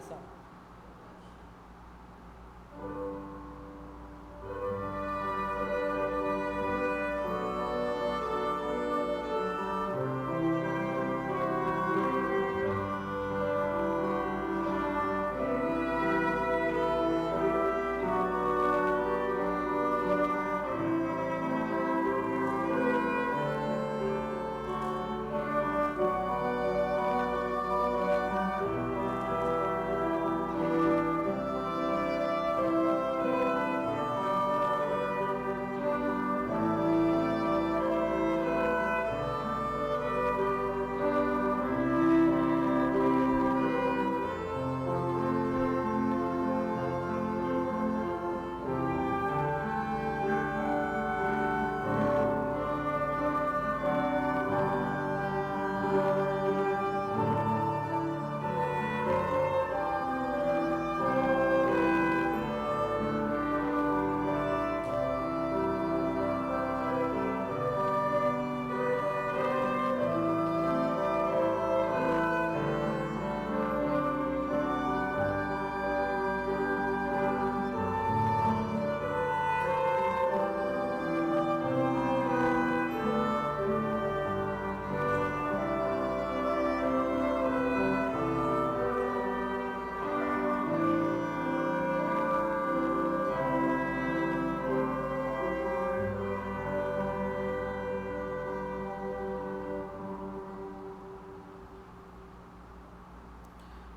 começar.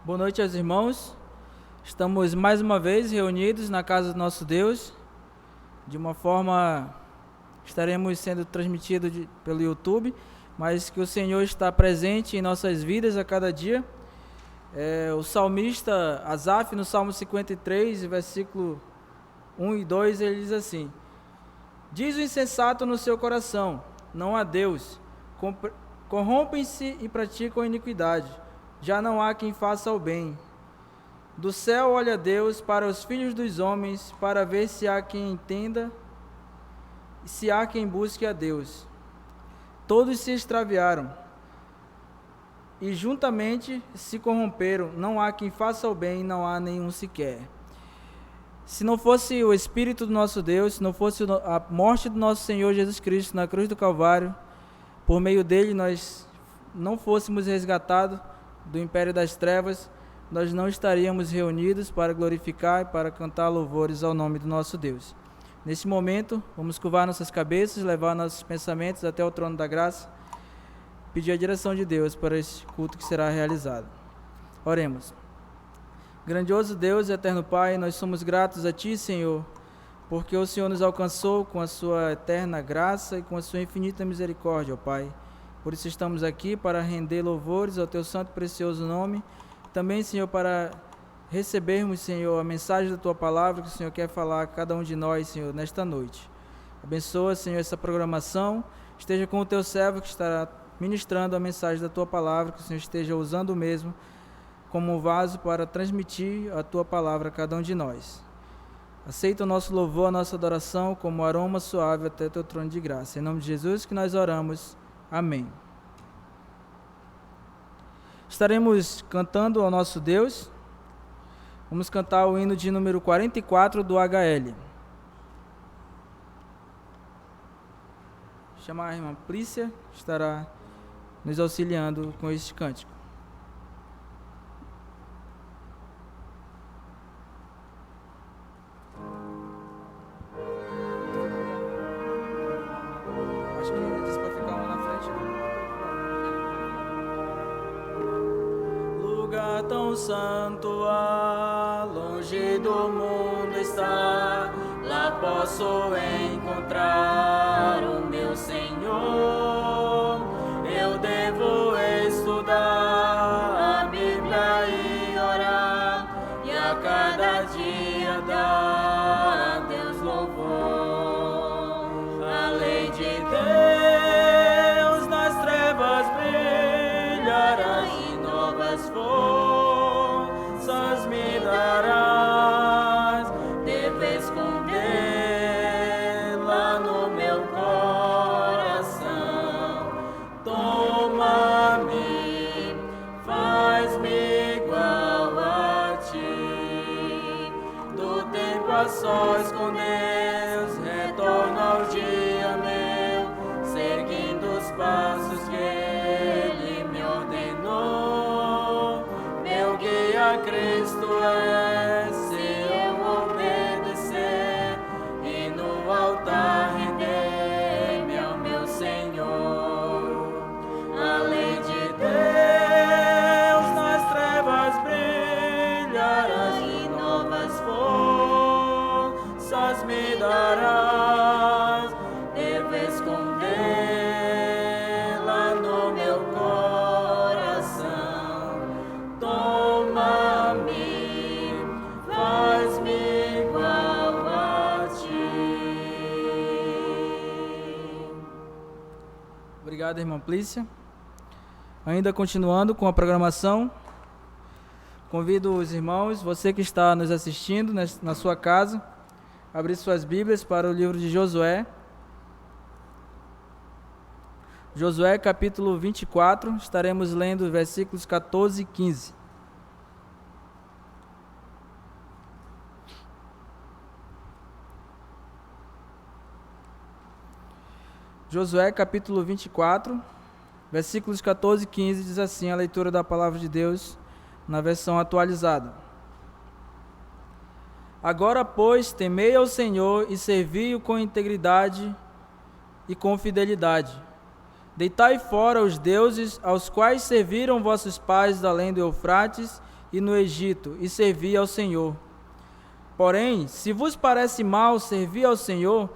Boa noite aos irmãos. Estamos mais uma vez reunidos na casa do nosso Deus. De uma forma, estaremos sendo transmitidos pelo YouTube, mas que o Senhor está presente em nossas vidas a cada dia. O salmista Asaf, no Salmo 53, versículo 1 e 2, ele diz assim: diz o insensato no seu coração, não há Deus, corrompem-se e praticam iniquidade, já não há quem faça o bem. Do céu olha Deus para os filhos dos homens, para ver se há quem entenda e se há quem busque a Deus. Todos se extraviaram e juntamente se corromperam, não há quem faça o bem, não há nenhum sequer. Se não fosse o Espírito do nosso Deus, se não fosse a morte do nosso Senhor Jesus Cristo na cruz do Calvário, por meio dele nós não fôssemos resgatados do império das trevas, nós não estaríamos reunidos para glorificar e para cantar louvores ao nome do nosso Deus. Nesse momento, vamos curvar nossas cabeças, levar nossos pensamentos até o trono da graça, pedir a direção de Deus para esse culto que será realizado. Oremos. Grandioso Deus e eterno Pai, nós somos gratos a Ti, Senhor, porque o Senhor nos alcançou com a Sua eterna graça e com a Sua infinita misericórdia, ó Pai. Por isso estamos aqui para render louvores ao Teu santo e precioso nome. Também, Senhor, para recebermos, Senhor, a mensagem da Tua palavra que o Senhor quer falar a cada um de nós, Senhor, nesta noite. Abençoa, Senhor, essa programação. Esteja com o Teu servo que estará ministrando a mensagem da Tua palavra, que o Senhor esteja usando o mesmo como um vaso para transmitir a Tua palavra a cada um de nós. Aceita o nosso louvor, a nossa adoração como aroma suave até o Teu trono de graça. Em nome de Jesus que nós oramos. Amém. Estaremos cantando ao nosso Deus. Vamos cantar o hino de número 44 do HL. Chamar a irmã Plícia, que estará nos auxiliando com este cântico. Acho que ele disse para ficar lá na frente. Lugar tão santo há, longe do mundo está, lá posso encontrar o meu Senhor. Eu devo estudar a Bíblia e orar, e a cada dia dar a Deus louvor. A lei de Deus nas trevas brilhará, e novas forças me darás. Devo escondê-la no meu coração. a sós com Deus, retorno ao dia meu, seguindo os passos que Ele me ordenou. Meu guia Cristo é, se eu obedecer e no altar render-me ao meu Senhor. A lei de Deus nas trevas brilhará e novas forças me darás. Devo escondê-la no meu coração. Toma-me, faz-me igual a ti. Obrigado, irmã Plícia. Ainda continuando com a programação, convido os irmãos, você que está nos assistindo na sua casa, a abrir suas Bíblias para o livro de Josué. Josué capítulo 24, estaremos lendo versículos 14 e 15. Josué capítulo 24, versículos 14 e 15, diz assim a leitura da palavra de Deus na versão atualizada. Agora, pois, temei ao Senhor e servi-o com integridade e com fidelidade. Deitai fora os deuses aos quais serviram vossos pais além do Eufrates e no Egito, e servi ao Senhor. Porém, se vos parece mal servir ao Senhor,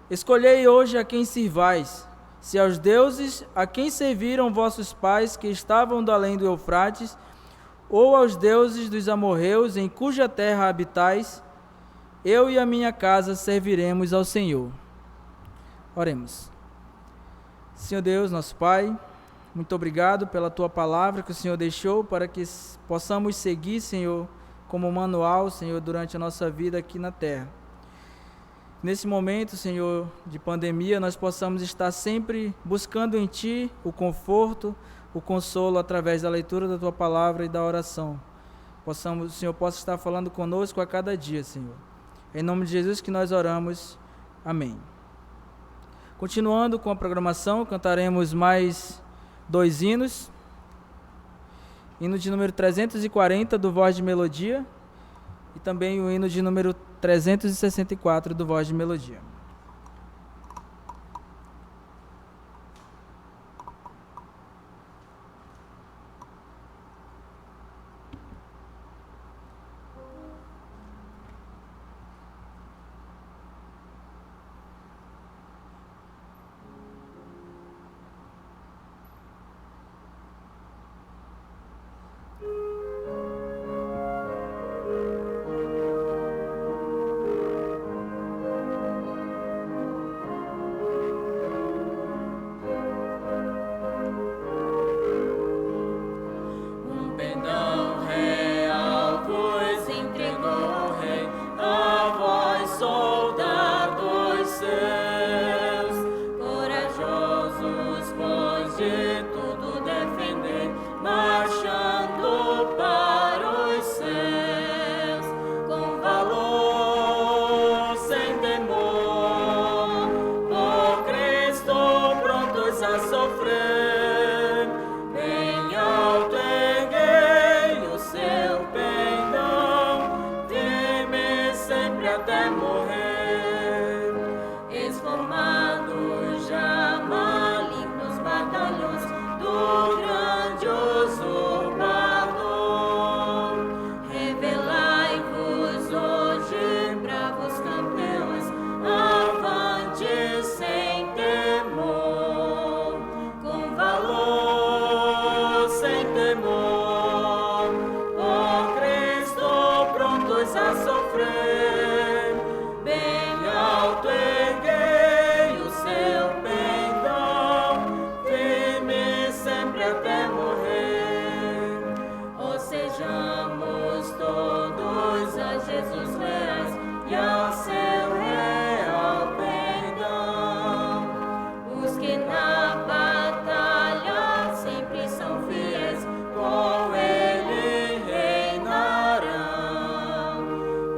escolhei hoje a quem sirvais, se aos deuses a quem serviram vossos pais que estavam do além do Eufrates, ou aos deuses dos amorreus em cuja terra habitais, eu e a minha casa serviremos ao Senhor. Oremos. Senhor Deus, nosso Pai, muito obrigado pela Tua palavra que o Senhor deixou para que possamos seguir, Senhor, como manual, Senhor, durante a nossa vida aqui na terra. Nesse momento, Senhor, de pandemia, nós possamos estar sempre buscando em Ti o conforto, o consolo através da leitura da Tua palavra e da oração. O Senhor possa estar falando conosco a cada dia, Senhor. Em nome de Jesus que nós oramos. Amém. Continuando com a programação, cantaremos mais 2 hinos. Hino de número 340 do Voz de Melodia e também o hino de número 364 do Voz de Melodia.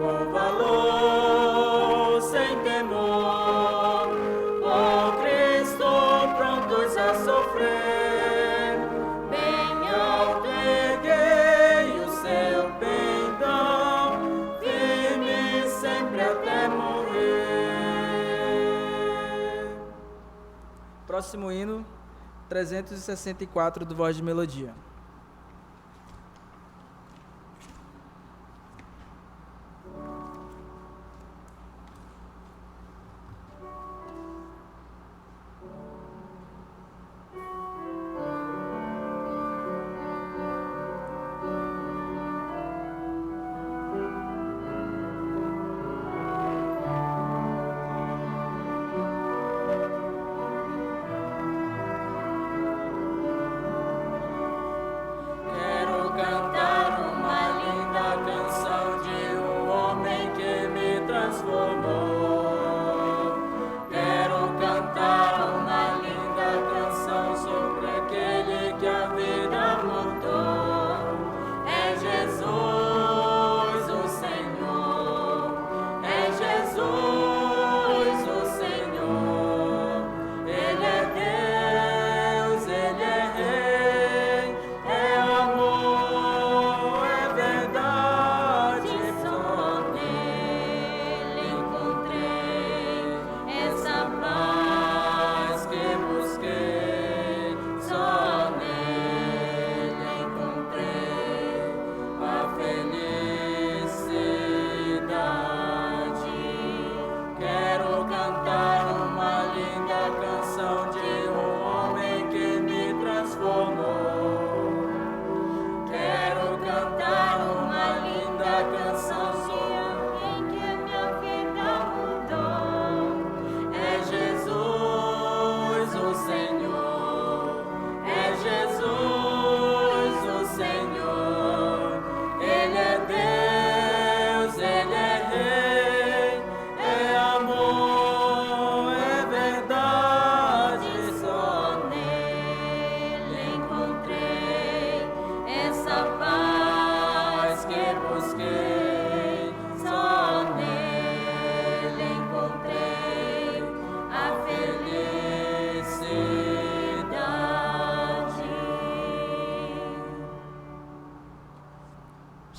Com próximo hino 364 do Voz de Melodia.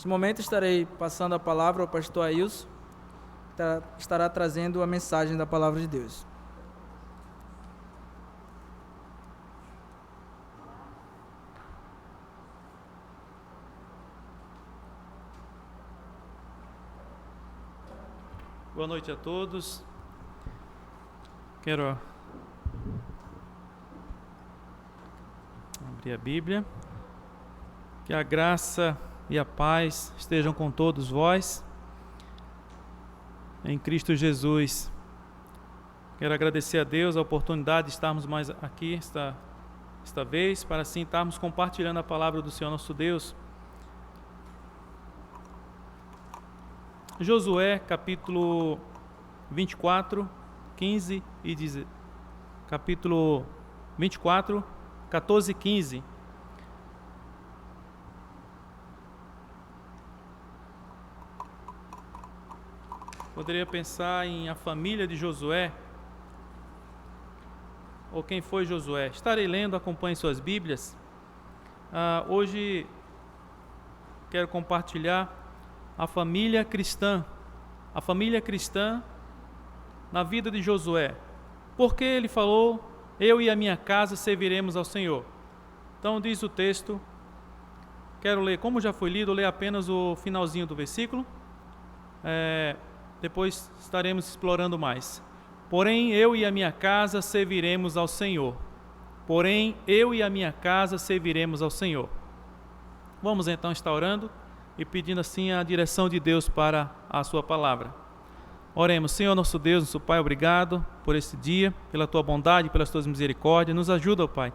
Neste momento estarei passando a palavra ao pastor Ailson, que estará trazendo a mensagem da palavra de Deus. Boa noite a todos. Quero abrir a Bíblia. Que a graça e a paz estejam com todos vós, em Cristo Jesus. Quero agradecer a Deus a oportunidade de estarmos mais aqui esta vez, para assim estarmos compartilhando a palavra do Senhor nosso Deus. Josué, capítulo 24, 15 e 10, capítulo 24, 14 e 15. Poderia pensar em a família de Josué, ou quem foi Josué. Estarei lendo, acompanhe suas Bíblias. Hoje quero compartilhar a família cristã na vida de Josué. Porque ele falou, eu e a minha casa serviremos ao Senhor. Então diz o texto, quero ler, como já foi lido, ler apenas o finalzinho do versículo. Depois estaremos explorando mais. Porém, eu e a minha casa serviremos ao Senhor. Porém, eu e a minha casa serviremos ao Senhor. Vamos então estar orando e pedindo assim a direção de Deus para a sua palavra. Oremos. Senhor nosso Deus, nosso Pai, obrigado por esse dia, pela tua bondade, pelas tuas misericórdias. Nos ajuda, ó Pai,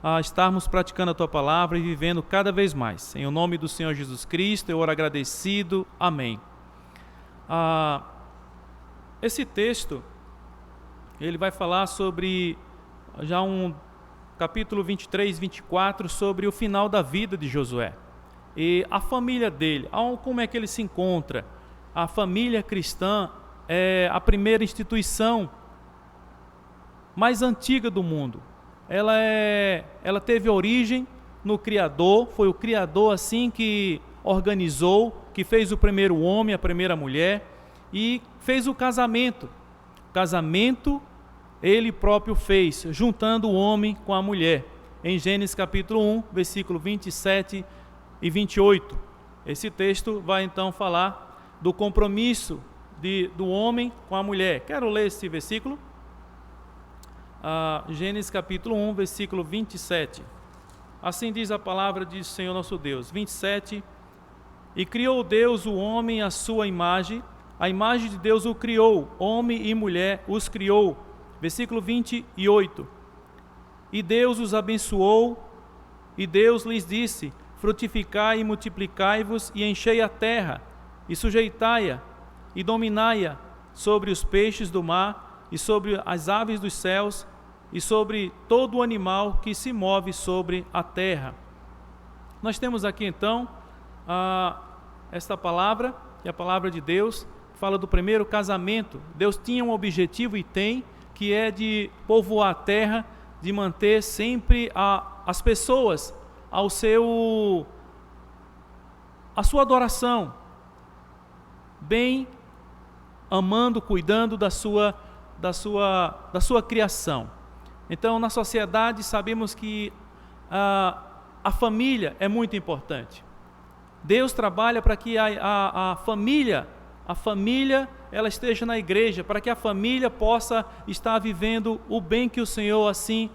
a estarmos praticando a tua palavra e vivendo cada vez mais. Em o nome do Senhor Jesus Cristo, eu oro agradecido. Amém. Esse texto, ele vai falar sobre, já capítulo 23, 24, sobre o final da vida de Josué. E a família dele, como é que ele se encontra? A família cristã é a primeira instituição mais antiga do mundo. Ela teve origem no Criador, foi o Criador assim que organizou, que fez o primeiro homem, a primeira mulher, e fez o casamento ele próprio fez, juntando o homem com a mulher. Em Gênesis capítulo 1, versículo 27 e 28. Esse texto vai então falar do compromisso do homem com a mulher. Quero ler esse versículo. Gênesis capítulo 1, versículo 27. Assim diz a palavra do Senhor nosso Deus. 27. E criou Deus o homem à sua imagem, a imagem de Deus o criou, homem e mulher os criou. Versículo 28. E Deus os abençoou, e Deus lhes disse: frutificai e multiplicai-vos, e enchei a terra, e sujeitai-a, e dominai-a sobre os peixes do mar, e sobre as aves dos céus, e sobre todo o animal que se move sobre a terra. Nós temos aqui então esta palavra, que é a palavra de Deus, que fala do primeiro casamento. Deus tinha um objetivo e tem, que é de povoar a terra, de manter sempre as pessoas a sua adoração, bem amando, cuidando da sua criação. Então, na sociedade, sabemos que a família é muito importante. Deus trabalha para que a família ela esteja na igreja, para que a família possa estar vivendo o bem que o Senhor assim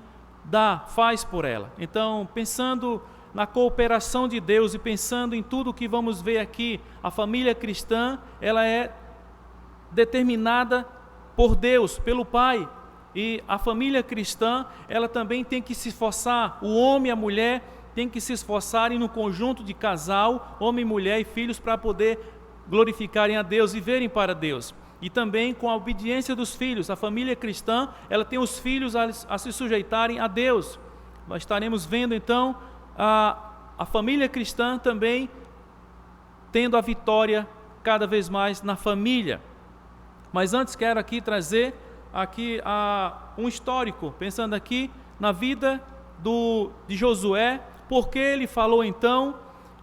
faz por ela. Então, pensando na cooperação de Deus e pensando em tudo que vamos ver aqui, a família cristã, ela é determinada por Deus, pelo Pai. E a família cristã, ela também tem que se esforçar, o homem e a mulher tem que se esforçarem no conjunto de casal, homem, mulher e filhos, para poder glorificarem a Deus, viverem para Deus. E também com a obediência dos filhos. A família cristã, ela tem os filhos a se sujeitarem a Deus. Nós estaremos vendo então a família cristã também tendo a vitória cada vez mais na família. Mas antes quero aqui trazer um histórico, pensando aqui na vida de Josué, porque ele falou então,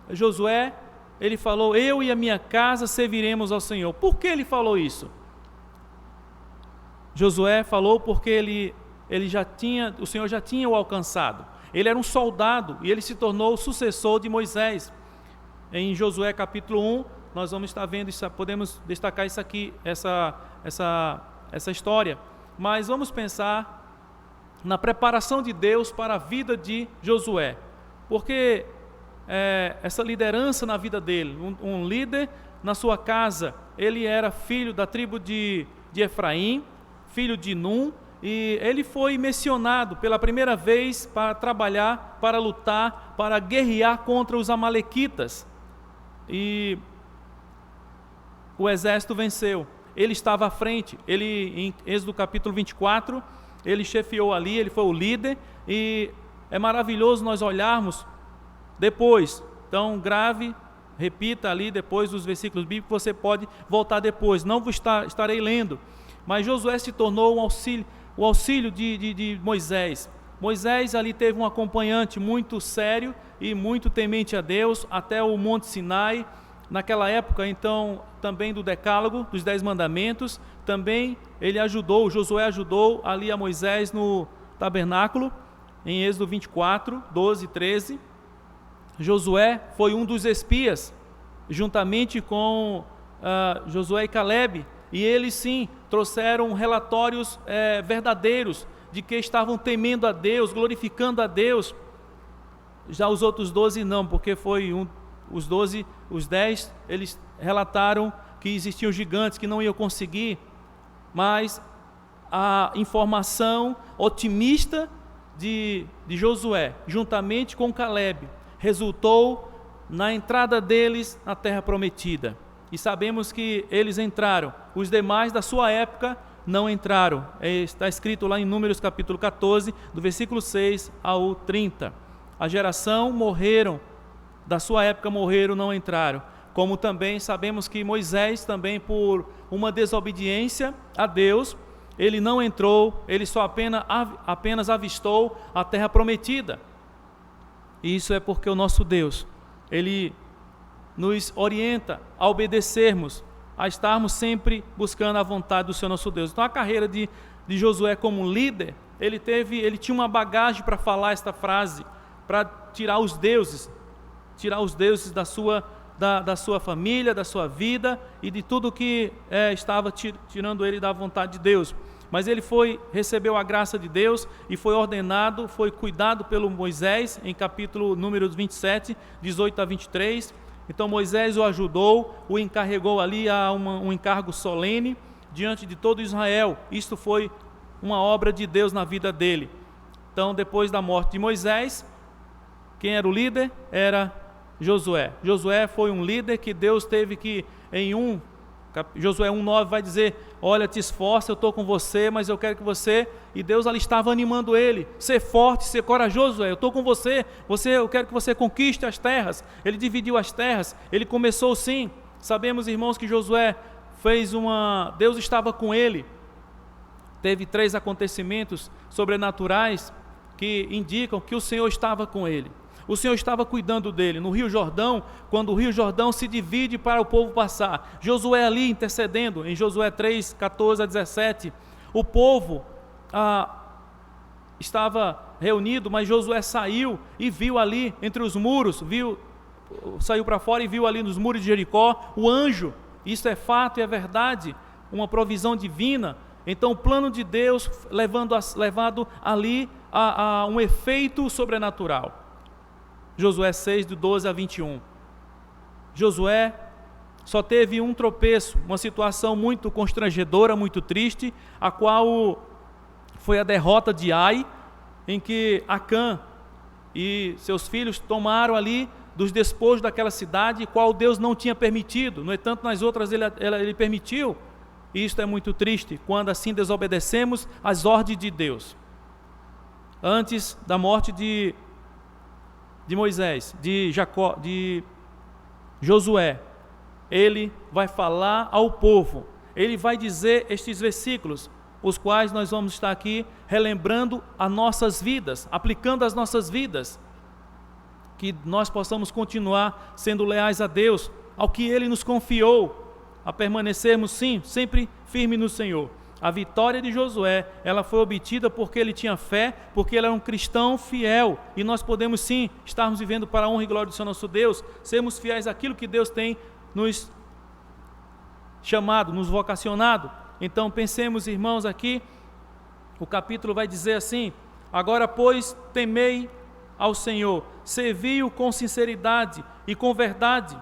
Josué, ele falou: eu e a minha casa serviremos ao Senhor. Por que ele falou isso? Josué falou porque o Senhor já tinha o alcançado. Ele era um soldado e ele se tornou o sucessor de Moisés. Em Josué capítulo 1, nós vamos estar vendo isso, podemos destacar isso aqui, essa história. Mas vamos pensar na preparação de Deus para a vida de Josué. Porque essa liderança na vida dele, um líder na sua casa, ele era filho da tribo de Efraim, filho de Num, e ele foi missionado pela primeira vez para trabalhar, para lutar, para guerrear contra os amalequitas. E o exército venceu. Ele estava à frente, em Êxodo capítulo 24, ele chefiou ali, ele foi o líder, e é maravilhoso nós olharmos depois. Então grave, repita ali depois os versículos bíblicos, você pode voltar depois, não estarei lendo. Mas Josué se tornou o auxílio de Moisés. Moisés ali teve um acompanhante muito sério e muito temente a Deus, até o Monte Sinai. Naquela época, então, também do Decálogo, dos 10 mandamentos, também Josué ajudou ali a Moisés no tabernáculo, em Êxodo 24, 12 e 13. Josué foi um dos espias, juntamente com Josué e Calebe, e eles sim trouxeram relatórios verdadeiros de que estavam temendo a Deus, glorificando a Deus. Já os outros 12 não, porque os 10, eles relataram que existiam gigantes que não iam conseguir, mas a informação otimista de Josué, juntamente com Calebe, resultou na entrada deles na terra prometida. E sabemos que eles entraram, os demais da sua época não entraram. Está escrito lá em Números capítulo 14, do versículo 6 ao 30. A geração da sua época morreram, não entraram. Como também sabemos que Moisés também, por uma desobediência a Deus, ele não entrou, ele só apenas avistou a terra prometida. E isso é porque o nosso Deus, ele nos orienta a obedecermos, a estarmos sempre buscando a vontade do Senhor nosso Deus. Então a carreira de de Josué como líder, ele tinha uma bagagem para falar esta frase, para tirar os deuses da sua família, da sua vida e de tudo que estava tirando ele da vontade de Deus. Mas ele recebeu a graça de Deus e foi ordenado, foi cuidado pelo Moisés, em capítulo número 27, 18 a 23. Então Moisés o ajudou, o encarregou ali a um encargo solene diante de todo Israel. Isto foi uma obra de Deus na vida dele. Então, depois da morte de Moisés, quem era o líder? Era Josué. Josué foi um líder que Deus teve que, Josué 1,9 vai dizer: olha, te esforça, eu estou com você, mas eu quero que você... E Deus ali estava animando ele: ser forte, ser corajoso, eu estou com você, eu quero que você conquiste as terras. Ele dividiu as terras, ele começou sim. Sabemos, irmãos, que Josué Deus estava com ele. Teve 3 acontecimentos sobrenaturais que indicam que o Senhor estava com ele. O Senhor estava cuidando dele. No Rio Jordão, quando o Rio Jordão se divide para o povo passar, Josué ali intercedendo, em Josué 3, 14 a 17, o povo estava reunido, mas Josué saiu e viu ali entre os muros, saiu para fora e viu ali nos muros de Jericó o anjo. Isso é fato e é verdade, uma provisão divina. Então o plano de Deus levado ali a um efeito sobrenatural. Josué 6, do 12 a 21. Josué só teve um tropeço, uma situação muito constrangedora, muito triste, a qual foi a derrota de Ai, em que Acã e seus filhos tomaram ali dos despojos daquela cidade, qual Deus não tinha permitido. No entanto, nas outras ele permitiu. E isto é muito triste, quando assim desobedecemos às ordens de Deus. Antes da morte de Moisés, de Josué, ele vai falar ao povo, ele vai dizer estes versículos, os quais nós vamos estar aqui relembrando as nossas vidas, aplicando as nossas vidas, que nós possamos continuar sendo leais a Deus, ao que Ele nos confiou, a permanecermos sim, sempre firmes no Senhor. A vitória de Josué, ela foi obtida porque ele tinha fé, porque ele era um cristão fiel, e nós podemos sim estarmos vivendo para a honra e glória do Senhor nosso Deus, sermos fiéis àquilo que Deus tem nos chamado, nos vocacionado. Então pensemos, irmãos, aqui, o capítulo vai dizer assim: agora pois temei ao Senhor, servi-o com sinceridade e com verdade.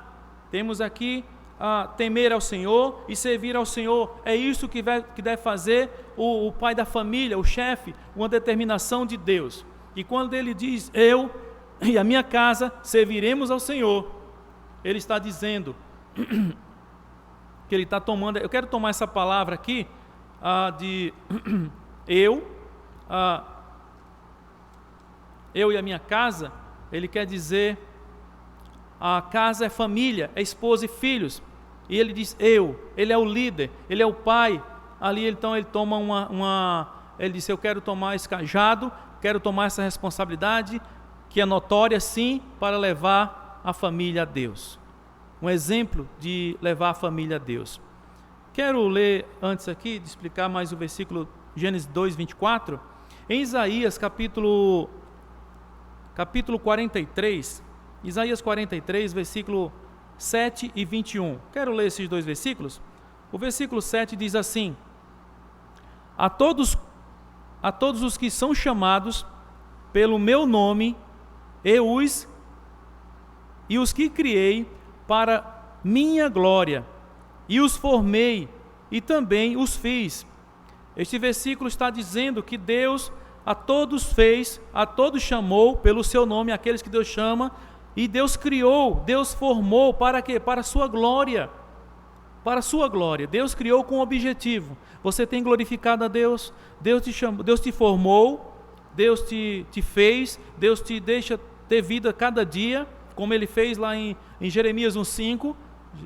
Temos aqui temer ao Senhor e servir ao Senhor. É isso que deve fazer o pai da família, o chefe, uma determinação de Deus. E quando ele diz: eu e a minha casa serviremos ao Senhor, ele está dizendo que ele está tomando... Eu quero tomar essa palavra aqui de eu e a minha casa. Ele quer dizer, a casa é família, é esposa e filhos. E ele diz ele é o líder, ele é o pai. Ali então ele toma ele diz: eu quero tomar esse cajado, quero tomar essa responsabilidade, que é notória sim, para levar a família a Deus. Um exemplo de levar a família a Deus. Quero ler antes aqui, de explicar mais o versículo, Gênesis 2, 24. Em Isaías capítulo 43, Isaías 43, versículo 7 e 21. Quero ler esses 2 versículos. O versículo 7 diz assim: a todos os que são chamados pelo meu nome, e os que criei para minha glória, e os formei, e também os fiz. Este versículo está dizendo que Deus a todos chamou pelo seu nome, aqueles que Deus chama, e Deus criou, Deus formou para quê? Para a sua glória. Para a sua glória. Deus criou com um objetivo. Você tem glorificado a Deus? Deus te chamou, Deus te formou, Deus te fez, Deus te deixa ter vida cada dia, como Ele fez lá em Jeremias 1,5.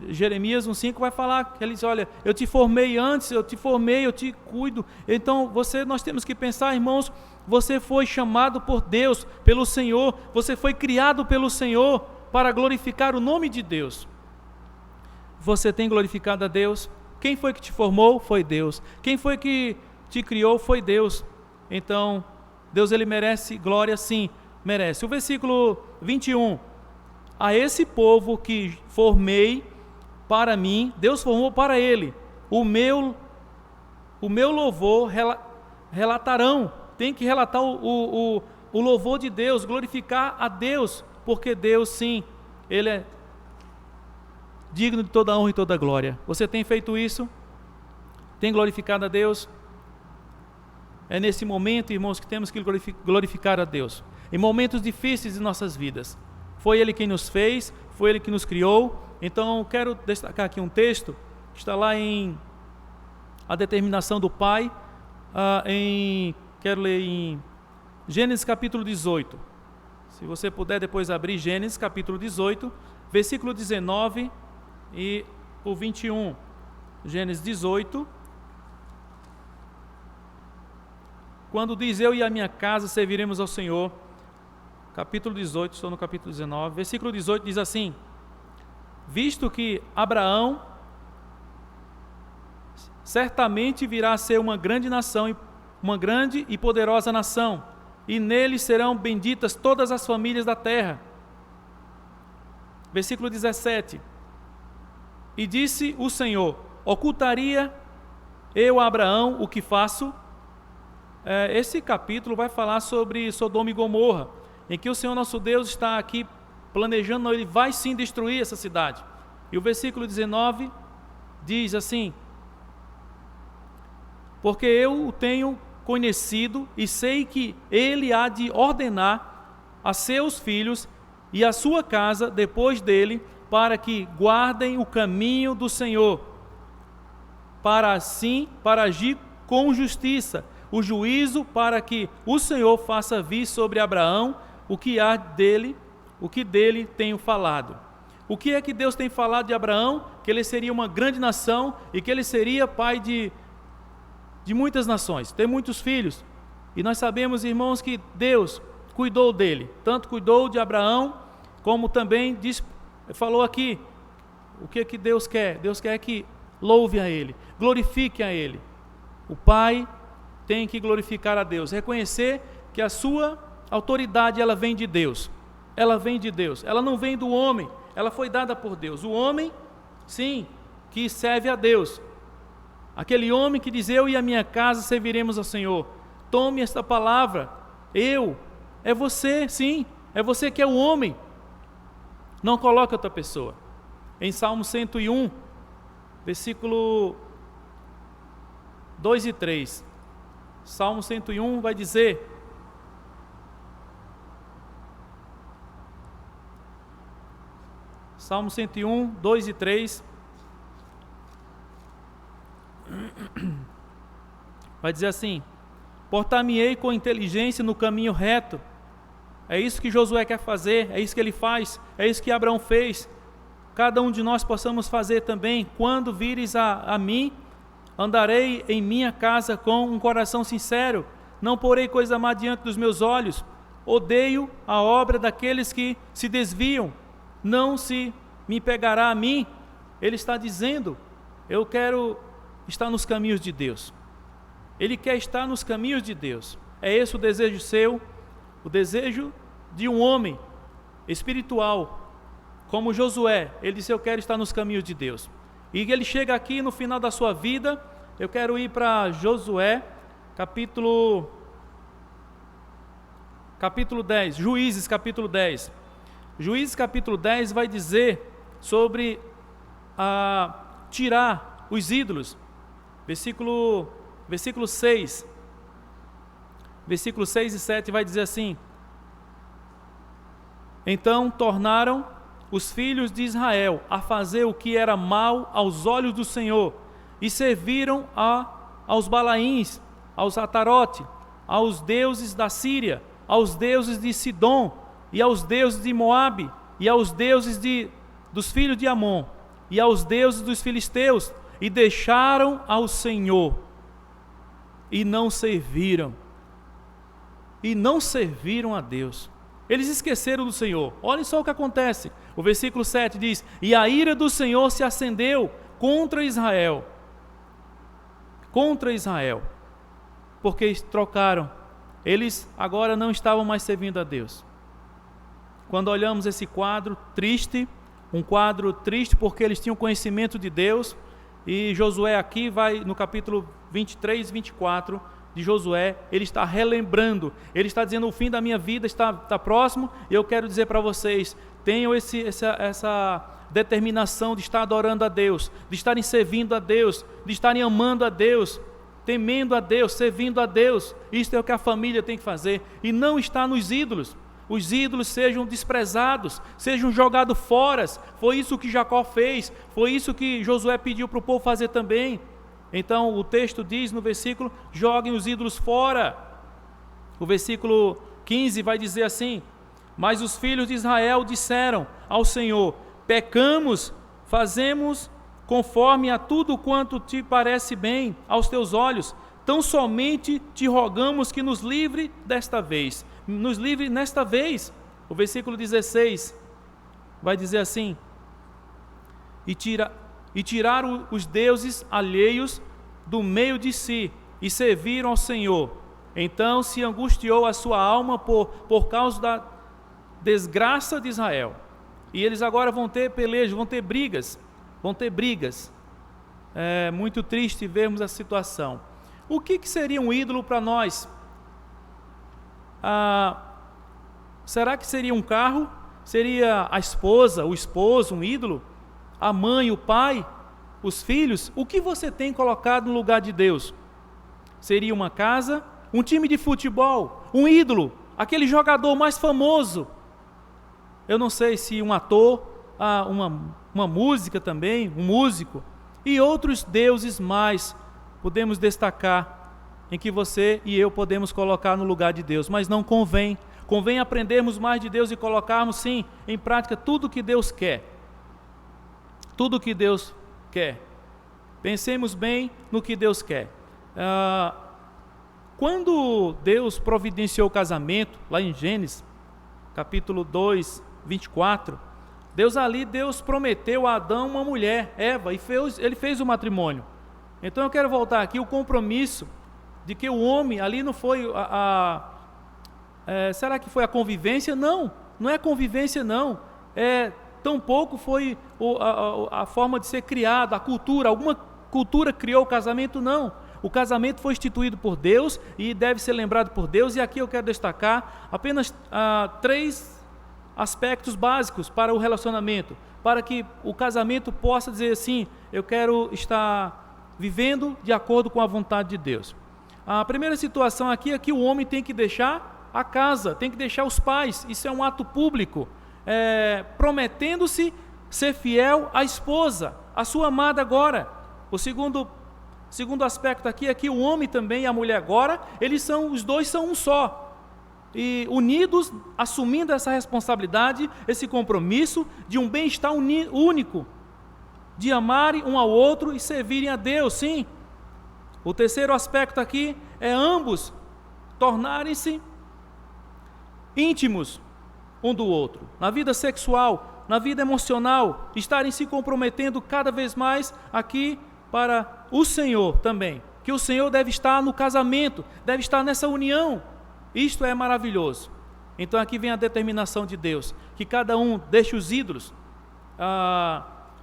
Jeremias 1,5 vai falar, ele diz: olha, eu te formei antes, eu te formei, eu te cuido. Então nós temos que pensar, irmãos, você foi chamado por Deus, pelo Senhor, você foi criado pelo Senhor para glorificar o nome de Deus. Você tem glorificado a Deus? Quem foi que te formou? Foi Deus. Quem foi que te criou foi Deus. Então, Deus ele merece glória, sim, merece. O versículo 21, a esse povo que formei para mim, Deus formou para ele, o meu louvor relatarão. Tem que relatar o louvor de Deus, glorificar a Deus, porque Deus, sim, Ele é digno de toda honra e toda glória. Você tem feito isso? Tem glorificado a Deus? É nesse momento, irmãos, que temos que glorificar a Deus. Em momentos difíceis de nossas vidas. Foi Ele quem nos fez, foi Ele que nos criou. Então, quero destacar aqui um texto, que está lá em A Determinação do Pai, quero ler em Gênesis capítulo 18. Se você puder depois abrir Gênesis capítulo 18, versículo 19 e o 21. Gênesis 18. Quando diz: eu e a minha casa serviremos ao Senhor. Capítulo 18, estou no capítulo 19. Versículo 18 diz assim: visto que Abraão certamente virá a ser uma grande nação, uma grande e poderosa nação, e nele serão benditas todas as famílias da terra. Versículo 17: e disse o Senhor: ocultaria eu a Abraão o que faço? Esse capítulo vai falar sobre Sodoma e Gomorra, em que o Senhor nosso Deus está aqui planejando, ele vai sim destruir essa cidade. E o versículo 19 diz assim: porque eu o tenho conhecido e sei que ele há de ordenar a seus filhos e a sua casa depois dele, para que guardem o caminho do Senhor, para agir com justiça, o juízo, para que o Senhor faça vir sobre Abraão o que dele tenho falado. O que é que Deus tem falado de Abraão? Que ele seria uma grande nação e que ele seria pai de muitas nações, ter muitos filhos. E nós sabemos, irmãos, que Deus cuidou dele, tanto cuidou de Abraão, como também falou aqui, o que é que Deus quer? Deus quer que louve a Ele, glorifique a Ele. O Pai tem que glorificar a Deus, reconhecer que a sua autoridade, ela vem de Deus, ela vem de Deus, ela não vem do homem, ela foi dada por Deus. O homem, sim, que serve a Deus, aquele homem que diz: eu e a minha casa serviremos ao Senhor. Tome esta palavra, é você, sim, é você que é o homem, não coloque outra pessoa. Em Salmo 101, versículo 2 e 3, Salmo 101 vai dizer: Salmo 101, 2 e 3, vai dizer assim: portar-me-ei com inteligência no caminho reto. É isso que Josué quer fazer, é isso que ele faz, é isso que Abraão fez. Cada um de nós possamos fazer também. Quando vires a mim, andarei em minha casa com um coração sincero, não porei coisa má diante dos meus olhos. Odeio a obra daqueles que se desviam, não se me pegará a mim. Ele está dizendo: eu quero estar nos caminhos de Deus. Ele quer estar nos caminhos de Deus. É esse o desejo seu, o desejo de um homem espiritual, como Josué. Ele disse: eu quero estar nos caminhos de Deus. E ele chega aqui no final da sua vida. Eu quero ir para Josué, capítulo 10, Juízes capítulo 10. Juízes capítulo 10 vai dizer sobre tirar os ídolos. Versículo 6. Versículos 6 e 7 vai dizer assim: então tornaram os filhos de Israel a fazer o que era mal aos olhos do Senhor, e serviram aos Balaíns, aos Atarote, aos deuses da Síria, aos deuses de Sidom, e aos deuses de Moabe, e aos deuses dos filhos de Amon, e aos deuses dos filisteus, e deixaram ao Senhor, e não serviram a Deus. Eles esqueceram do Senhor. Olhem só o que acontece. O versículo 7 diz: e a ira do Senhor se acendeu contra Israel. porque trocaram. Eles agora não estavam mais servindo a Deus. Quando olhamos esse quadro triste, um quadro triste porque eles tinham conhecimento de Deus, e Josué aqui vai no capítulo 23 e 24 de Josué, ele está relembrando, ele está dizendo: o fim da minha vida está próximo, e eu quero dizer para vocês, tenham essa determinação de estar adorando a Deus, de estarem servindo a Deus, de estarem amando a Deus, temendo a Deus, servindo a Deus. Isso é o que a família tem que fazer, e não está nos ídolos. Os ídolos sejam desprezados, sejam jogados fora. Foi isso que Jacó fez, foi isso que Josué pediu para o povo fazer também. Então o texto diz no versículo: joguem os ídolos fora. O versículo 15 vai dizer assim: mas os filhos de Israel disseram ao Senhor: pecamos, fazemos conforme a tudo quanto te parece bem aos teus olhos, tão somente te rogamos que nos livre desta vez. Nos livre nesta vez. O versículo 16 vai dizer assim: e tiraram os deuses alheios do meio de si, e serviram ao Senhor. Então se angustiou a sua alma por causa da desgraça de Israel. E eles agora vão ter pelejas, vão ter brigas. É muito triste vermos a situação. O que seria um ídolo para nós? Será que seria um carro? Seria a esposa, o esposo, um ídolo? A mãe, o pai, os filhos? O que você tem colocado no lugar de Deus? Seria uma casa, um time de futebol, um ídolo, aquele jogador mais famoso? Eu não sei se um ator, uma música também, um músico, e outros deuses mais podemos destacar, em que você e eu podemos colocar no lugar de Deus, mas não convém. Convém aprendermos mais de Deus e colocarmos, sim, em prática tudo o que Deus quer. Tudo o que Deus quer. Pensemos bem no que Deus quer. Quando Deus providenciou o casamento, lá em Gênesis, capítulo 2, 24, Deus prometeu a Adão uma mulher, Eva, e ele fez o matrimônio. Então eu quero voltar aqui, o compromisso de que o homem ali não foi será que foi a convivência? Não é convivência não, tampouco foi a forma de ser criado, a cultura, alguma cultura criou o casamento, não. O casamento foi instituído por Deus e deve ser lembrado por Deus, e aqui eu quero destacar apenas 3 aspectos básicos para o relacionamento, para que o casamento possa dizer assim: eu quero estar vivendo de acordo com a vontade de Deus. A primeira situação aqui é que o homem tem que deixar a casa, tem que deixar os pais. Isso é um ato público, prometendo-se ser fiel à esposa, à sua amada agora. O segundo aspecto aqui é que o homem também e a mulher agora, os dois são um só, e unidos, assumindo essa responsabilidade, esse compromisso de um bem-estar único, de amarem um ao outro e servirem a Deus, sim. O terceiro aspecto aqui é ambos tornarem-se íntimos um do outro, na vida sexual, na vida emocional, estarem se comprometendo cada vez mais aqui para o Senhor também, que o Senhor deve estar no casamento, deve estar nessa união. Isto é maravilhoso. Então aqui vem a determinação de Deus, que cada um deixe os ídolos.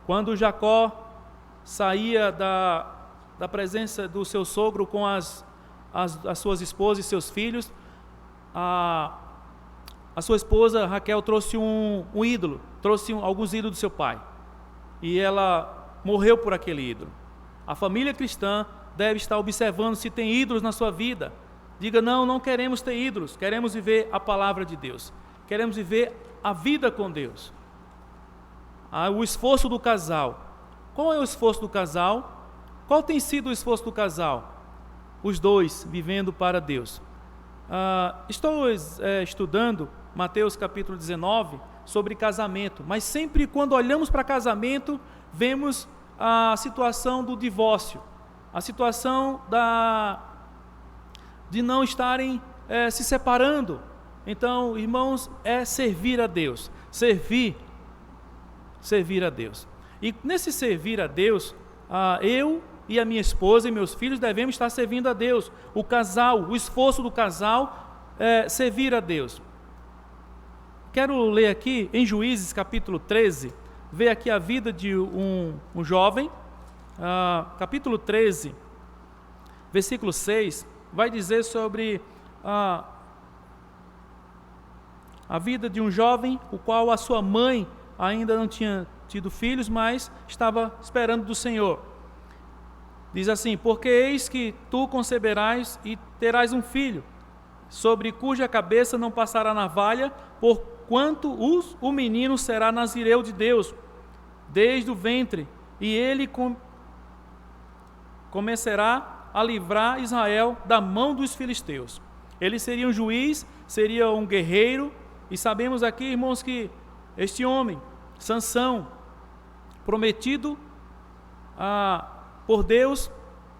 Quando Jacó saía da presença do seu sogro com as suas esposas e seus filhos, a sua esposa Raquel trouxe um ídolo, trouxe alguns ídolos do seu pai, e ela morreu por aquele ídolo. A família cristã deve estar observando se tem ídolos na sua vida. Diga: não queremos ter ídolos, queremos viver a palavra de Deus, queremos viver a vida com Deus. O esforço do casal. Qual é o esforço do casal? Qual tem sido o esforço do casal? Os dois vivendo para Deus. Estou estudando Mateus capítulo 19 sobre casamento, mas sempre quando olhamos para casamento, vemos a situação do divórcio, a situação de não estarem se separando. Então, irmãos, é servir a Deus, servir a Deus. E nesse servir a Deus, eu e a minha esposa e meus filhos devemos estar servindo a Deus. O casal, o esforço do casal é servir a Deus. Quero ler aqui em Juízes capítulo 13, ver aqui a vida de um jovem, capítulo 13, versículo 6, vai dizer sobre a vida de um jovem, o qual a sua mãe ainda não tinha tido filhos, mas estava esperando do Senhor. Diz assim: porque eis que tu conceberás e terás um filho, sobre cuja cabeça não passará navalha, porquanto o menino será nazireu de Deus, desde o ventre, e ele começará a livrar Israel da mão dos filisteus. Ele seria um juiz, seria um guerreiro, e sabemos aqui, irmãos, que este homem, Sansão, prometido por Deus,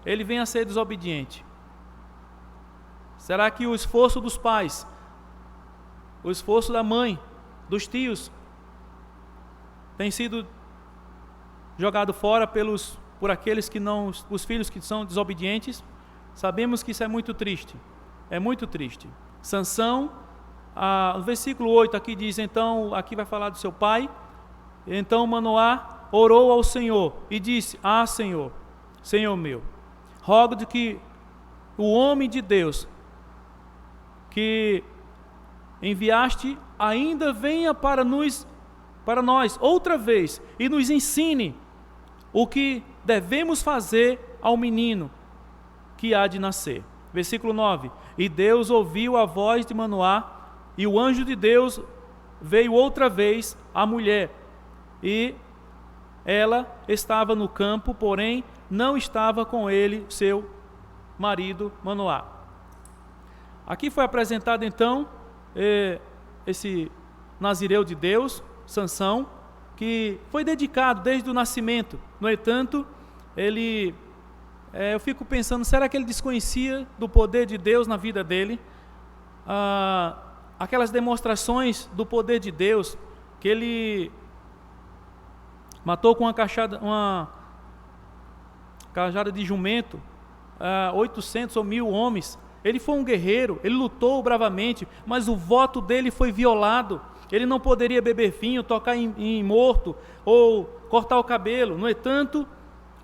ele vem a ser desobediente. Será que o esforço dos pais, o esforço da mãe, dos tios, tem sido jogado fora por aqueles que não, os filhos que são desobedientes? Sabemos que isso é muito triste. É muito triste. Sansão, no versículo 8 aqui diz, então, aqui vai falar do seu pai. Então Manoá orou ao Senhor e disse: Senhor, Senhor meu, rogo-te que o homem de Deus que enviaste ainda venha para nós outra vez e nos ensine o que devemos fazer ao menino que há de nascer. Versículo 9: e Deus ouviu a voz de Manoá, e o anjo de Deus veio outra vez à mulher, e ela estava no campo, porém não estava com ele seu marido Manoá. Aqui foi apresentado então esse nazireu de Deus, Sansão, que foi dedicado desde o nascimento. No entanto, eu fico pensando, será que ele desconhecia do poder de Deus na vida dele? Aquelas demonstrações do poder de Deus, que ele matou com uma cajada de jumento 800 ou 1000 homens. Ele foi um guerreiro, ele lutou bravamente, mas o voto dele foi violado. Ele não poderia beber vinho, tocar em morto ou cortar o cabelo. No entanto,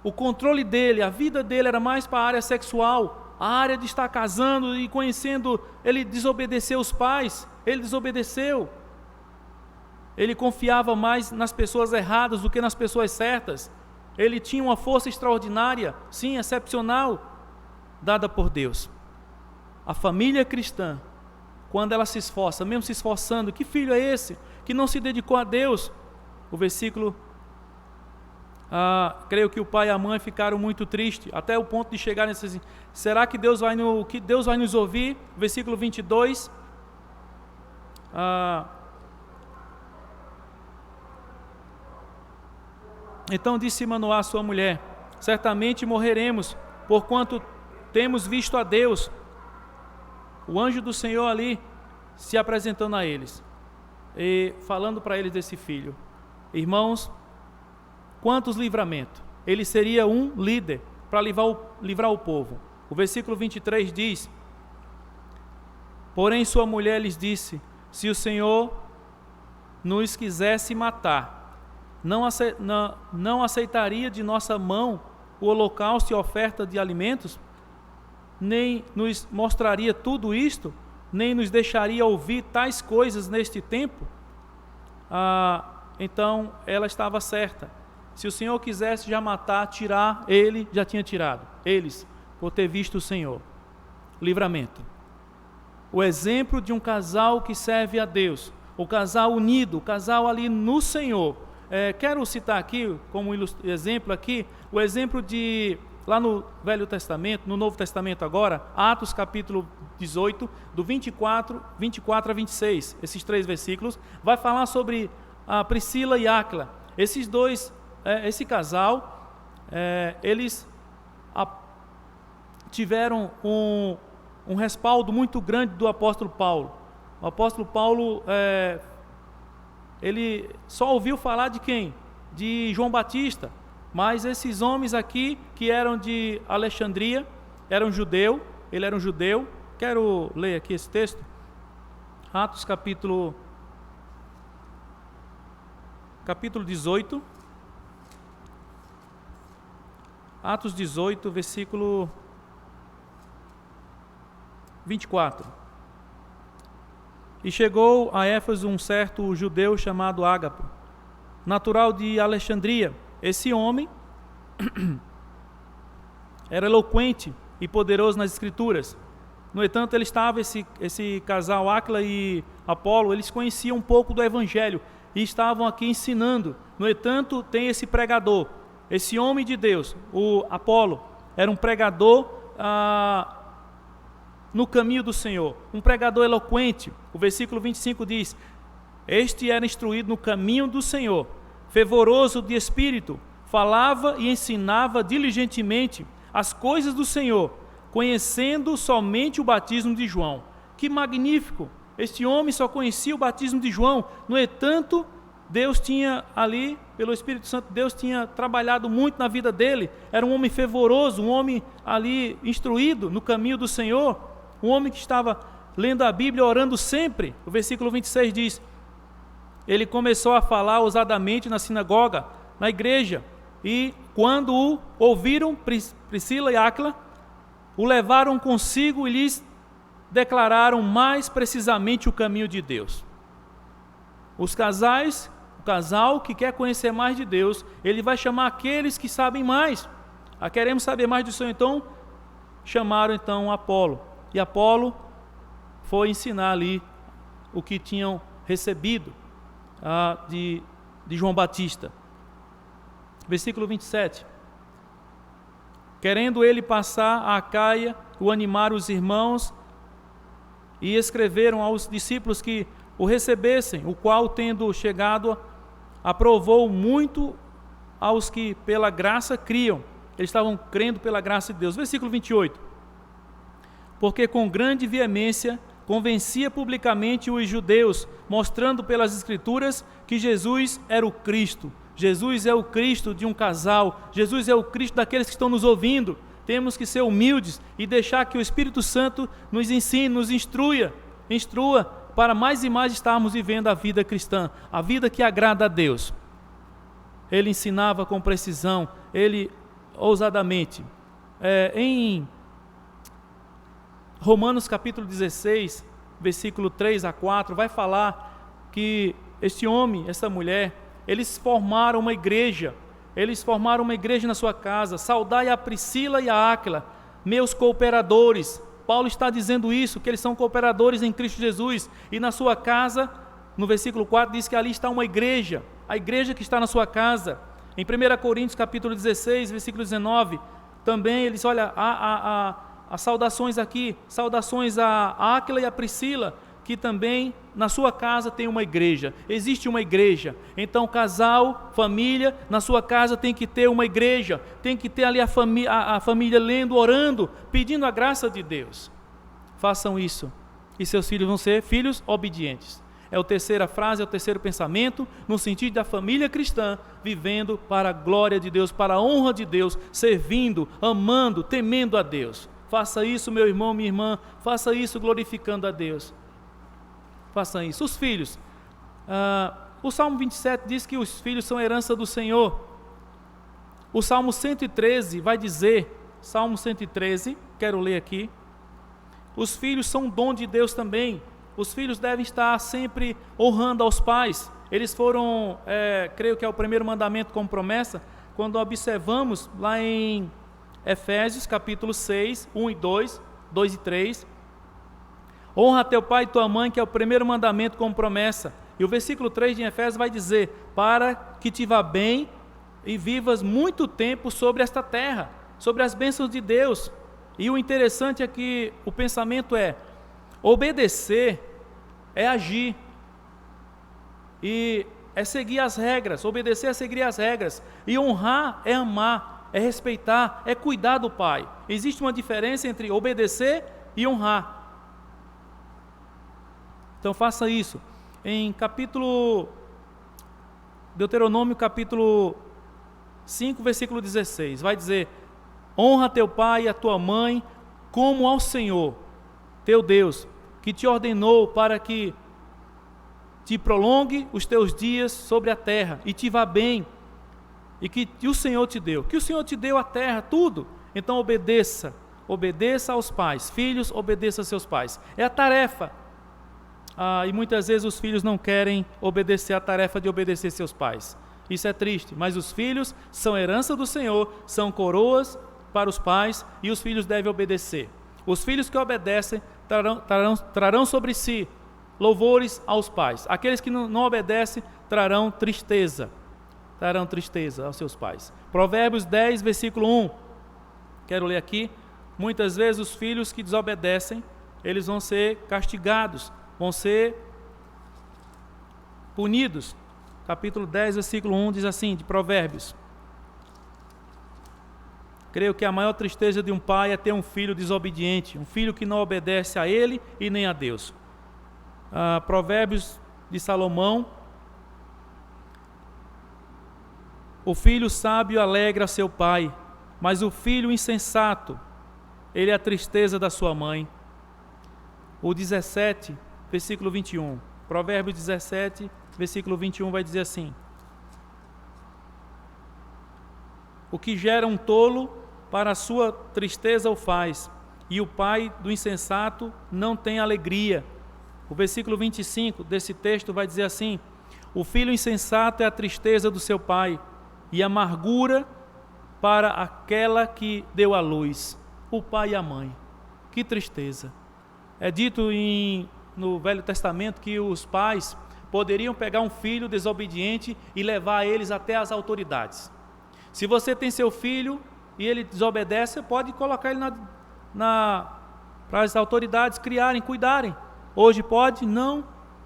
o controle dele, a vida dele era mais para a área sexual, a área de estar casando e conhecendo. Ele desobedeceu os pais, ele desobedeceu. Ele confiava mais nas pessoas erradas do que nas pessoas certas. Ele tinha uma força extraordinária, sim, excepcional, dada por Deus. A família cristã, quando ela se esforça, mesmo se esforçando, que filho é esse que não se dedicou a Deus? O versículo, creio que o pai e a mãe ficaram muito tristes, até o ponto de chegar nesse, será que Deus vai nos ouvir? Versículo 22, então disse Manoá à sua mulher: certamente morreremos, porquanto temos visto a Deus. O anjo do Senhor ali se apresentando a eles e falando para eles desse filho. Irmãos, quantos livramentos! Ele seria um líder para livrar o povo. O versículo 23 diz: porém sua mulher lhes disse: se o Senhor nos quisesse matar, não aceitaria de nossa mão o holocausto e a oferta de alimentos? Nem nos mostraria tudo isto, nem nos deixaria ouvir tais coisas neste tempo? Então ela estava certa. Se o Senhor quisesse já matar, tirar, ele já tinha tirado. Eles, por ter visto o Senhor. Livramento. O exemplo de um casal que serve a Deus, o casal unido, o casal ali no Senhor. Quero citar aqui, como exemplo aqui, o exemplo de... lá no Velho Testamento, no Novo Testamento agora, Atos capítulo 18, do 24 a 26, esses 3 versículos, vai falar sobre a Priscila e Áquila. Esses dois, esse casal, eles tiveram um respaldo muito grande do apóstolo Paulo. O apóstolo Paulo, ele só ouviu falar de quem? De João Batista. Mas esses homens aqui, que eram de Alexandria, ele era um judeu. Quero ler aqui esse texto. Atos capítulo 18. Atos 18, versículo 24. E chegou a Éfeso um certo judeu chamado Ágapo, natural de Alexandria. Esse homem era eloquente e poderoso nas escrituras. No entanto, ele estava, esse casal, Áquila e Apolo, eles conheciam um pouco do evangelho e estavam aqui ensinando. No entanto, tem esse pregador, esse homem de Deus, o Apolo, era um pregador no caminho do Senhor, um pregador eloquente. O versículo 25 diz: este era instruído no caminho do Senhor, fervoroso de espírito, falava e ensinava diligentemente as coisas do Senhor, conhecendo somente o batismo de João. Que magnífico! Este homem só conhecia o batismo de João. No entanto, Deus tinha ali, pelo Espírito Santo, Deus tinha trabalhado muito na vida dele. Era um homem fervoroso, um homem ali instruído no caminho do Senhor, um homem que estava lendo a Bíblia, orando sempre. O versículo 26 diz: ele começou a falar ousadamente na sinagoga, na igreja, e quando o ouviram, Priscila e Áquila o levaram consigo e lhes declararam mais precisamente o caminho de Deus. O casal que quer conhecer mais de Deus, ele vai chamar aqueles que sabem mais. Queremos saber mais do Senhor, então chamaram então Apolo. E Apolo foi ensinar ali o que tinham recebido de João Batista. Versículo 27. Querendo ele passar a Acaia, o animar os irmãos, e escreveram aos discípulos que o recebessem, o qual, tendo chegado, aprovou muito aos que pela graça criam. Eles estavam crendo pela graça de Deus. Versículo 28. Porque com grande veemência convencia publicamente os judeus, mostrando pelas Escrituras que Jesus era o Cristo. Jesus é o Cristo de um casal, Jesus é o Cristo daqueles que estão nos ouvindo. Temos que ser humildes e deixar que o Espírito Santo nos ensine, nos instrua para mais e mais estarmos vivendo a vida cristã, a vida que agrada a Deus. Ele ensinava com precisão, ele ousadamente. Em Romanos capítulo 16, versículo 3 a 4, vai falar que este homem, essa mulher, eles formaram uma igreja na sua casa. Saudai a Priscila e a Áquila, meus cooperadores. Paulo está dizendo isso, que eles são cooperadores em Cristo Jesus, e na sua casa, no versículo 4, diz que ali está uma igreja, a igreja que está na sua casa. Em 1 Coríntios capítulo 16, versículo 19, também eles, olha, há saudações aqui, saudações a Áquila e a Priscila, que também na sua casa tem uma igreja, existe uma igreja. Então casal, família, na sua casa tem que ter uma igreja, tem que ter ali a família lendo, orando, pedindo a graça de Deus. Façam isso e seus filhos vão ser filhos obedientes. É a terceira frase, é o terceiro pensamento, no sentido da família cristã, vivendo para a glória de Deus, para a honra de Deus, servindo, amando, temendo a Deus. Faça isso, meu irmão, minha irmã, faça isso glorificando a Deus. Façam isso. Os filhos, o Salmo 27 diz que os filhos são herança do Senhor. O Salmo 113 vai dizer, Salmo 113, quero ler aqui, os filhos são dom de Deus também. Os filhos devem estar sempre honrando aos pais. Eles foram, creio que é o primeiro mandamento com promessa, quando observamos lá em Efésios capítulo 6, 1 e 2, 2 e 3, honra teu pai e tua mãe, que é o primeiro mandamento com promessa. E o versículo 3 de Efésios vai dizer, para que te vá bem e vivas muito tempo sobre esta terra, sobre as bênçãos de Deus. E o interessante é que o pensamento é, obedecer é agir, e é seguir as regras, obedecer é seguir as regras, e honrar é amar, é respeitar, é cuidar do pai. Existe uma diferença entre obedecer e honrar. Então faça isso. Em Deuteronômio capítulo 5, versículo 16, vai dizer: honra teu pai e a tua mãe como ao Senhor, teu Deus, que te ordenou para que te prolongue os teus dias sobre a terra e te vá bem, e que o Senhor te deu. Que o Senhor te deu a terra, tudo. Então obedeça aos pais. Filhos, obedeça a seus pais. É a tarefa. E muitas vezes os filhos não querem obedecer a tarefa de obedecer seus pais. Isso é triste, mas os filhos são herança do Senhor, são coroas para os pais, e os filhos devem obedecer. Os filhos que obedecem trarão sobre si louvores aos pais. Aqueles que não obedecem trarão tristeza aos seus pais. Provérbios 10, versículo 1. Quero ler aqui. Muitas vezes os filhos que desobedecem, eles vão ser castigados, vão ser punidos. Capítulo 10, versículo 1 diz assim, de Provérbios: creio que a maior tristeza de um pai é ter um filho desobediente, um filho que não obedece a ele e nem a Deus. Provérbios de Salomão: o filho sábio alegra seu pai, mas o filho insensato, ele é a tristeza da sua mãe. O 17, versículo 21. Provérbios 17, versículo 21 vai dizer assim: o que gera um tolo, para a sua tristeza o faz, e o pai do insensato não tem alegria. O versículo 25 desse texto vai dizer assim: o filho insensato é a tristeza do seu pai, e amargura para aquela que deu à luz, o pai e a mãe. Que tristeza! É dito no Velho Testamento que os pais poderiam pegar um filho desobediente e levar eles até as autoridades. Se você tem seu filho e ele desobedece, você pode colocar ele para as autoridades criarem, cuidarem. Hoje pode? Não.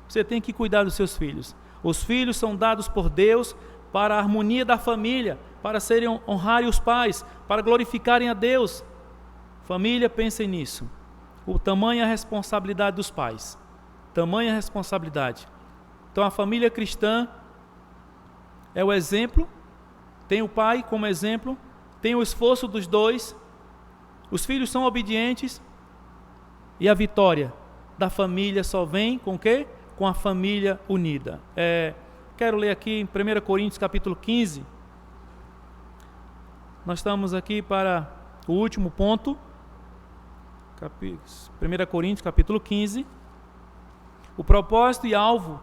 Você tem que cuidar dos seus filhos. Os filhos são dados por Deus para a harmonia da família, para honrarem os pais, para glorificarem a Deus. Família, pensem nisso. O tamanho é a responsabilidade dos pais. Tamanha responsabilidade. Então a família cristã é o exemplo, tem o pai como exemplo, tem o esforço dos dois, os filhos são obedientes, e a vitória da família só vem com o quê? Com a família unida. Quero ler aqui em 1 Coríntios capítulo 15, nós estamos aqui para o último ponto, 1 Coríntios capítulo 15, o propósito e alvo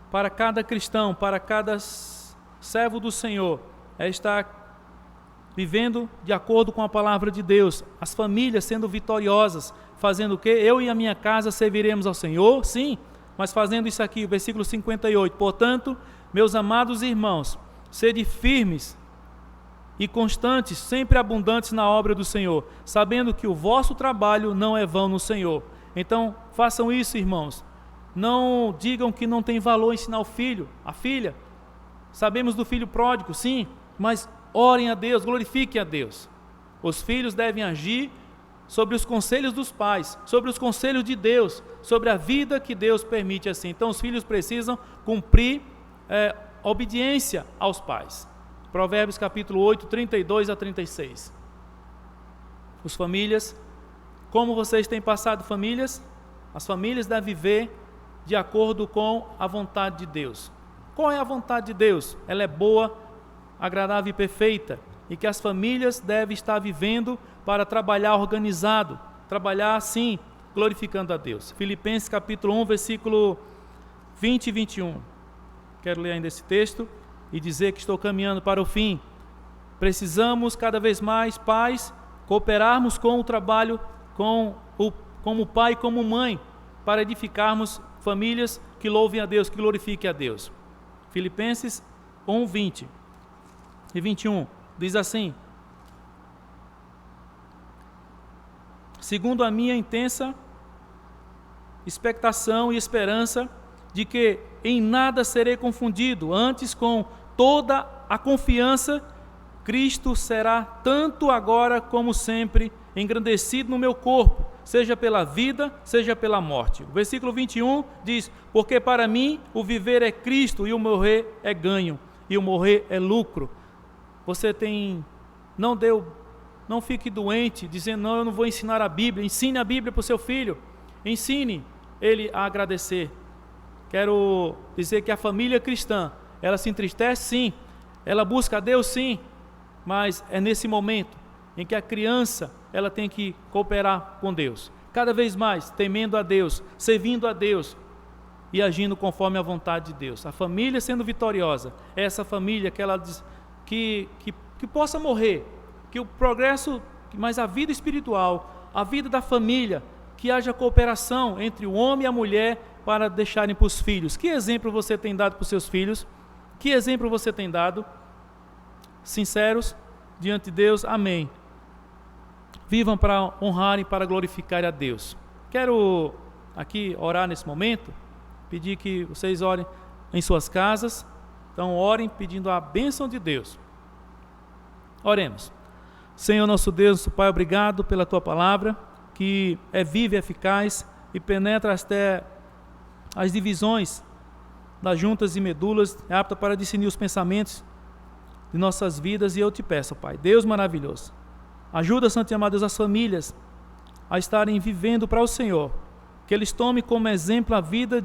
para cada cristão, para cada servo do Senhor, é estar vivendo de acordo com a palavra de Deus, as famílias sendo vitoriosas, fazendo o quê? Eu e a minha casa serviremos ao Senhor, sim, mas fazendo isso aqui, o versículo 58, portanto, meus amados irmãos, sede firmes e constantes, sempre abundantes na obra do Senhor, sabendo que o vosso trabalho não é vão no Senhor. Então, façam isso, irmãos. Não digam que não tem valor ensinar o filho, a filha. Sabemos do filho pródigo, sim, mas orem a Deus, glorifiquem a Deus. Os filhos devem agir sobre os conselhos dos pais, sobre os conselhos de Deus, sobre a vida que Deus permite assim. Então os filhos precisam cumprir obediência aos pais. Provérbios capítulo 8, 32 a 36. As famílias, como vocês têm passado famílias? As famílias devem viver de acordo com a vontade de Deus. Qual é a vontade de Deus? Ela é boa, agradável e perfeita, e que as famílias devem estar vivendo para trabalhar organizado, trabalhar assim, glorificando a Deus. Filipenses capítulo 1, versículo 20 e 21. Quero ler ainda esse texto e dizer que estou caminhando para o fim. Precisamos cada vez mais, pais, cooperarmos com o trabalho, como pai e como mãe, para edificarmos famílias que louvem a Deus, que glorifiquem a Deus. Filipenses 1, 20 e 21, diz assim: segundo a minha intensa expectação e esperança de que em nada serei confundido, antes com toda a confiança, Cristo será tanto agora como sempre engrandecido no meu corpo, seja pela vida, seja pela morte. O versículo 21 diz: porque para mim o viver é Cristo e o morrer é ganho, e o morrer é lucro. você não fique doente, dizendo, não, eu não vou ensinar a Bíblia. Ensine a Bíblia para o seu filho. Ensine ele a agradecer. Quero dizer que a família cristã, ela se entristece sim, ela busca a Deus sim, mas é nesse momento em que a criança, ela tem que cooperar com Deus. Cada vez mais, temendo a Deus, servindo a Deus e agindo conforme a vontade de Deus. A família sendo vitoriosa, é essa família que ela diz, que possa morrer, que o progresso, mas a vida espiritual, a vida da família, que haja cooperação entre o homem e a mulher para deixarem para os filhos. Que exemplo você tem dado para os seus filhos? Que exemplo você tem dado? Sinceros diante de Deus, amém. Vivam para honrar e para glorificar a Deus. Quero aqui orar nesse momento, pedir que vocês orem em suas casas. Então orem pedindo a bênção de Deus. Oremos. Senhor nosso Deus, nosso Pai, obrigado pela Tua palavra, que é viva e eficaz e penetra até as divisões das juntas e medulas, é apta para discernir os pensamentos de nossas vidas, e eu te peço, Pai, Deus maravilhoso, ajuda, Santo e amado Deus, as famílias a estarem vivendo para o Senhor, que eles tomem como exemplo a vida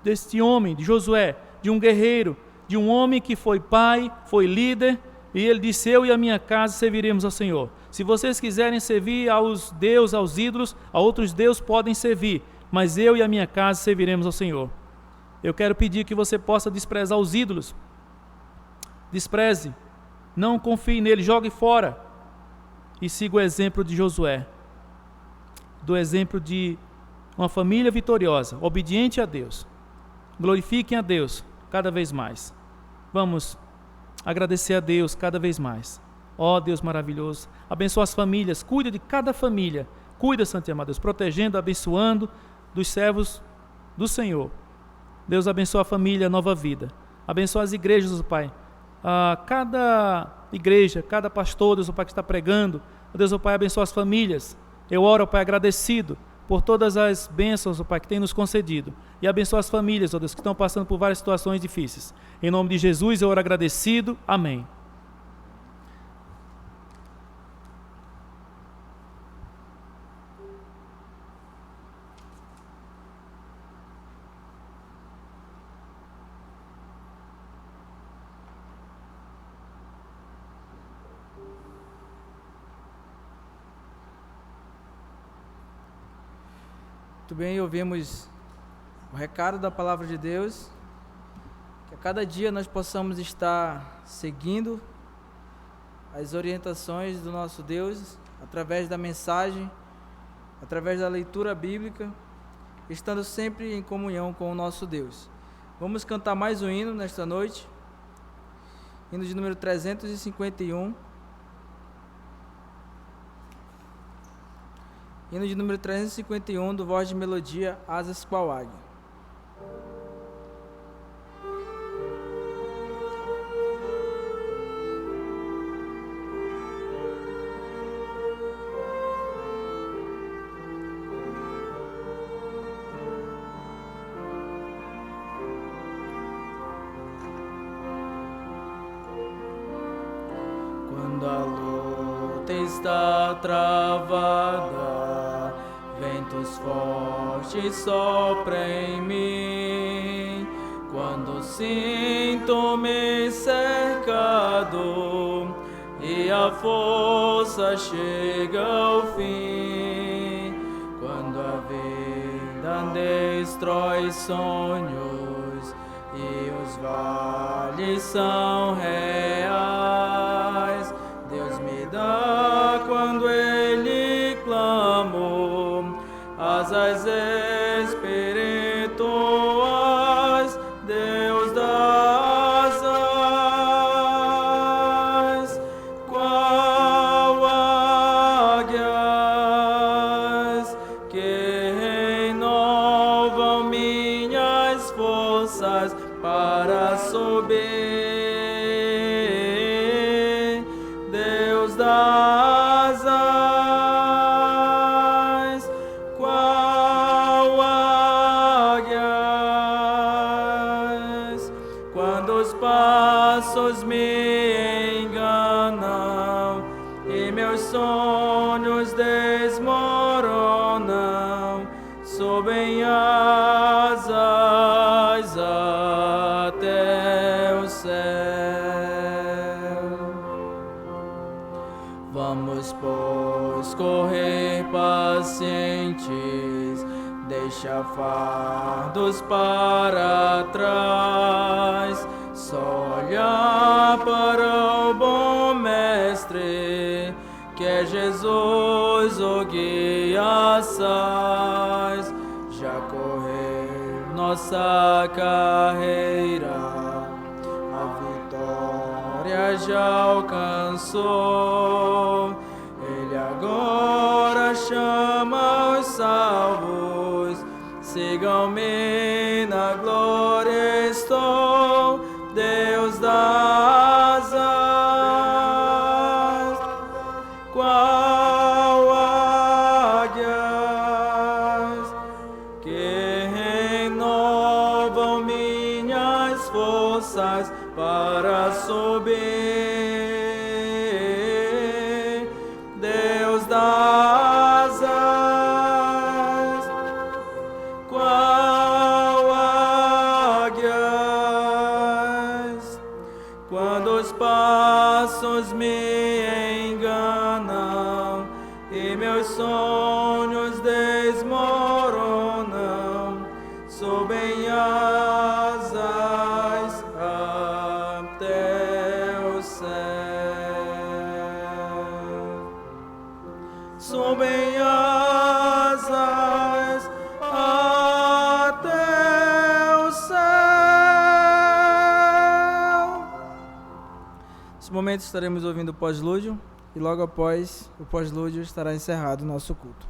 deste homem, de Josué, de um guerreiro, de um homem que foi pai, foi líder, e ele disse, eu e a minha casa serviremos ao Senhor. Se vocês quiserem servir aos deuses, aos ídolos, a outros deuses podem servir, mas eu e a minha casa serviremos ao Senhor. Eu quero pedir que você possa desprezar os ídolos. Despreze, não confie nele, jogue fora e siga o exemplo de Josué, do exemplo de uma família vitoriosa, obediente a Deus. Glorifiquem a Deus cada vez mais. Vamos agradecer a Deus cada vez mais. Ó Deus maravilhoso, abençoa as famílias, cuida de cada família, cuida, Santo e amado Deus, protegendo, abençoando dos servos do Senhor. Deus abençoa a família Nova Vida, abençoa as igrejas, Pai, cada igreja, cada pastor, Deus, Pai, que está pregando, Deus, Pai, abençoa as famílias. Eu oro, Pai, agradecido por todas as bênçãos, Pai, que tem nos concedido, e abençoa as famílias, ó Deus, que estão passando por várias situações difíceis. Em nome de Jesus, eu oro agradecido. Amém. Muito bem, ouvimos o recado da palavra de Deus, que a cada dia nós possamos estar seguindo as orientações do nosso Deus, através da mensagem, através da leitura bíblica, estando sempre em comunhão com o nosso Deus. Vamos cantar mais um hino nesta noite, hino de número 351. Hino de número 351, do Voz de Melodia, Asas Qual Águia. Quando a luta está travada, ventos fortes sopram em mim. Quando sinto-me cercado e a força chega ao fim, quando a vida destrói sonhos e os vales são reais, Deus me dá quando Ele clamo asas espirituais, Deus das asas, qual águias que renovam minhas forças para subir, Deus das meus sonhos desmoronam, sobem asas até o céu. Vamos, pois, correr pacientes, deixa fardos para trás, só olhar para o bom Mestre, que é Jesus, o guia sais. Já correu nossa carreira, a vitória já alcançou. Ele agora chama os salvos, sigam-me, na glória estou. Deus dá asas, qual águias, que renovam minhas forças para subir. Deus dá asas, qual águias, quando os passos me enganam e meus sonhos desmoronam, sobem asas até o céu. Sobem asas até o céu. Nesse momento estaremos ouvindo o pós-lúdio e logo após o pós-lúdio estará encerrado o nosso culto.